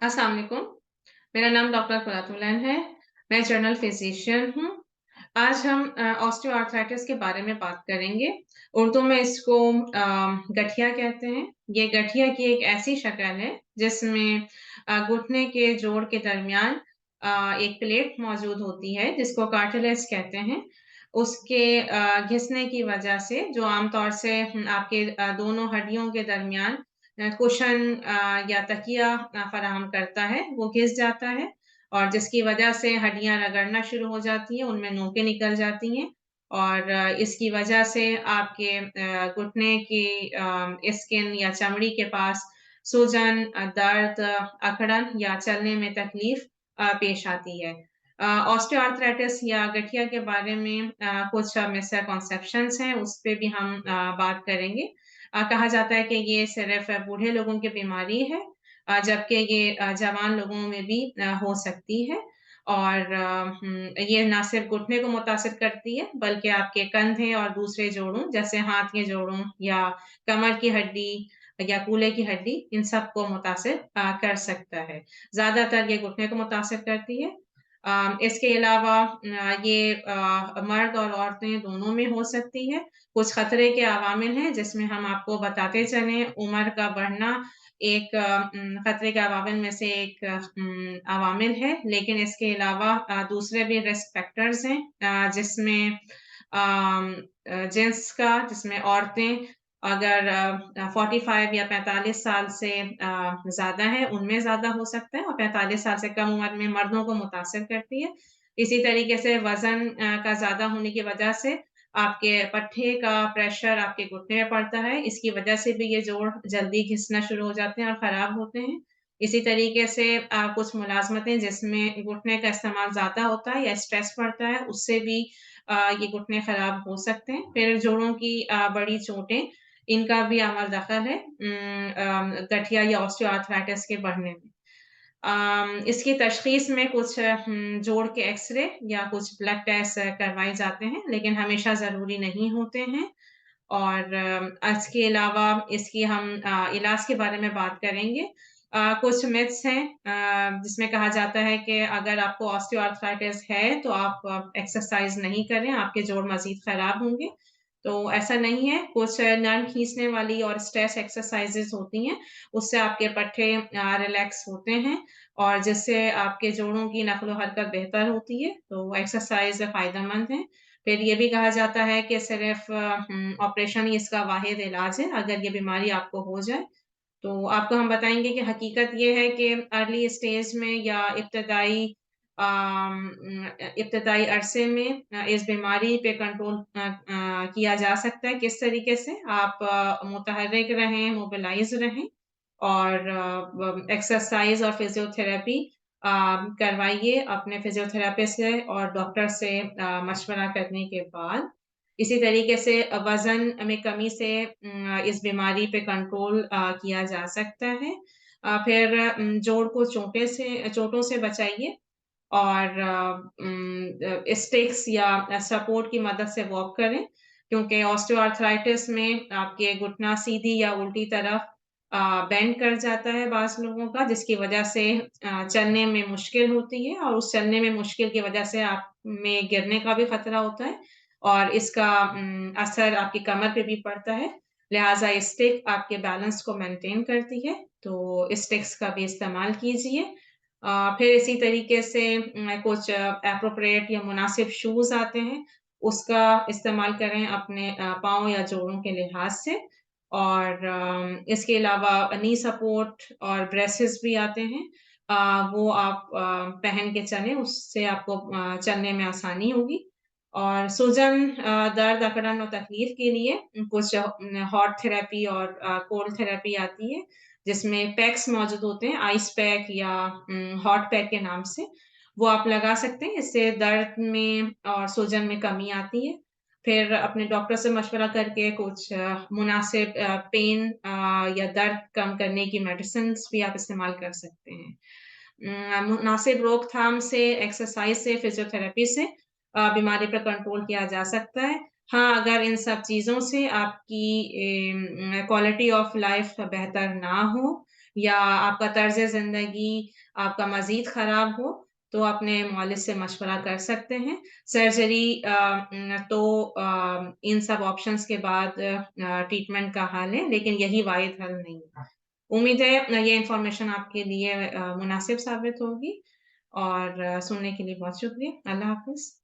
अस्सलाम वालेकुम। मेरा नाम डॉक्टर फ़रातुल है। मैं जनरल फ़िज़िशियन हूँ। आज हम ऑस्टियोआर्थराइटिस के बारे में बात करेंगे। उर्दू में इसको गठिया कहते हैं। ये गठिया की एक ऐसी शक्ल है जिसमें घुटने के जोड़ के दरमियान एक प्लेट मौजूद होती है जिसको कार्टिलेज कहते हैं। उसके घिसने की वजह से जो आम तौर से आपके दोनों हड्डियों के दरमियान कुशन या तकिया फ़राहम करता है, वो घिस जाता है और जिसकी वजह से हड्डियाँ रगड़ना शुरू हो जाती हैं, उनमें नोकें निकल जाती हैं और इसकी वजह से आपके घुटने की स्किन या चमड़ी के पास सूजन, दर्द, अकड़न या चलने में तकलीफ पेश आती है। ऑस्टियोआर्थराइटिस या गठिया के बारे में कुछ मिसकंसेप्शंस हैं, उस पे भी हम बात करेंगे। कहा जाता है कि ये सिर्फ़ बूढ़े लोगों की बीमारी है जबकि ये जवान लोगों में भी हो सकती है और ये ना सिर्फ़ घुटने को मुतासिर करती है, बल्कि आपके कंधे और दूसरे जोड़ों, जैसे हाथ के जोड़ों या कमर की हड्डी या कूल्हे की हड्डी, इन सबको मुतासिर कर सकता है। ज़्यादातर ये घुटने को मुतासिर करती है। इसके अलावा ये मर्द और औरतें दोनों में हो सकती है। कुछ खतरे के अवामिल हैं, जिसमें हम आपको बताते चलें, उम्र का बढ़ना एक खतरे के अवामिल में से एक अवामिल है, लेकिन इसके अलावा दूसरे भी रिस्क फैक्टर्स हैं जिसमें जेंट्स का जिसमें औरतें अगर 45 या 45 साल से ज़्यादा है, उनमें ज़्यादा हो सकता है और 45 साल से कम उम्र में मर्दों को मुतासिर करती है। इसी तरीके से वज़न का ज़्यादा होने की वजह से आपके पट्टे का प्रेशर आपके घुटने में पड़ता है, इसकी वजह से भी ये जोड़ जल्दी घिसना शुरू हो जाते हैं और ख़राब होते हैं। इसी तरीके से कुछ मुलाज़मतें जिसमें घुटने का इस्तेमाल ज़्यादा होता है या स्ट्रेस बढ़ता है, उससे भी ये घुटने ख़राब हो सकते हैं। फिर जोड़ों की बड़ी चोटें, इनका भी अमल दखल है गठिया या ऑस्टियोआर्थराइटिस के बढ़ने में। इसकी तशख़ीस में कुछ जोड़ के एक्स-रे या कुछ ब्लड टेस्ट करवाए जाते हैं, लेकिन हमेशा ज़रूरी नहीं होते हैं और इसके अलावा इसकी हम इलाज के बारे में बात करेंगे। कुछ मिथ्स हैं जिसमें कहा जाता है कि अगर आपको ऑस्टियोआर्थराइटिस है, तो आप एक्सरसाइज़ नहीं करें, आपके जोड़ मज़ीद ख़राब होंगे। तो ऐसा नहीं है, कुछ नर्व खींचने वाली और स्ट्रेच एक्सरसाइज़ेज़ होती हैं, उससे आपके पट्टे रिलैक्स होते हैं और जिससे आपके जोड़ों की नक़्ल-ओ-हरकत बेहतर होती है, तो एक्सरसाइज़ फ़ायदेमंद है। फिर ये भी कहा जाता है कि सिर्फ़ ऑपरेशन ही इसका वाहिद इलाज है, अगर ये बीमारी आपको हो जाए। तो आपको हम बताएँगे कि हकीकत ये है कि अर्ली स्टेज में या इब्तदाई अरसे में इस बीमारी पे कंट्रोल किया जा सकता है। किस तरीके से? आप मुतहर्रिक रहें, मोबिलाइज़ रहें और एक्सरसाइज़ और फ़िज़ियोथेरेपी करवाइए अपने फ़िज़ियोथेरेपिस्ट से और डॉक्टर से मशवरा करने के बाद। इसी तरीके से वज़न में कमी से इस बीमारी पे कंट्रोल किया जा सकता है। फिर जोड़ को चोटों से बचाइए और स्टिक्स या सपोर्ट की मदद से वॉक करें, क्योंकि ऑस्टियोआर्थराइटिस में आपके घुटना सीधी या उल्टी तरफ बेंड कर जाता है बाज़ लोगों का, जिसकी वजह से चलने में मुश्किल होती है और उस चलने में मुश्किल की वजह से आप में गिरने का भी खतरा होता है और इसका असर आपकी कमर पे भी पड़ता है। लिहाज़ा स्टिक आपके बैलेंस को मेंटेन करती है, तो स्टिक्स का भी इस्तेमाल कीजिए। फिर इसी तरीके से कुछ एप्रोप्रिएट या मुनासिब शूज़ आते हैं, उसका इस्तेमाल करें अपने पाँव या जोड़ों के लिहाज़ से और इसके अलावा नी सपोर्ट और ब्रेसेस भी आते हैं। वो आप पहन के चलें, उससे आपको चलने में आसानी होगी और सूजन, दर्द, अकड़न और तकलीफ के लिए कुछ हॉट थेरेपी और कोल्ड थेरेपी आती है, जिसमें पैक्स मौजूद होते हैं, आइस पैक या हॉट पैक के नाम से, वो आप लगा सकते हैं। इससे दर्द में और सूजन में कमी आती है। फिर अपने डॉक्टर से मशवरा करके कुछ मुनासिब पेन या दर्द कम करने की मेडिसिन्स भी आप इस्तेमाल कर सकते हैं। मुनासिब रोकथाम से, एक्सरसाइज़ से, फ़िज़ियोथेरेपी से बीमारी पर कंट्रोल किया जा सकता है। हाँ, अगर इन सब चीज़ों से आपकी क्वालिटी ऑफ लाइफ़ बेहतर ना हो या आपका तर्ज़ ज़िंदगी आपका मज़ीद ख़राब हो, तो अपने मुअल्लिज से मशवरा कर सकते हैं। सर्जरी इन सब ऑप्शंस के बाद ट्रीटमेंट का हल है, लेकिन यही वाहिद हल नहीं है। उम्मीद है ये इन्फॉर्मेशन आपके लिए मुनासिब साबित होगी और सुनने के लिए बहुत शुक्रिया। अल्लाह हाफ़िज़।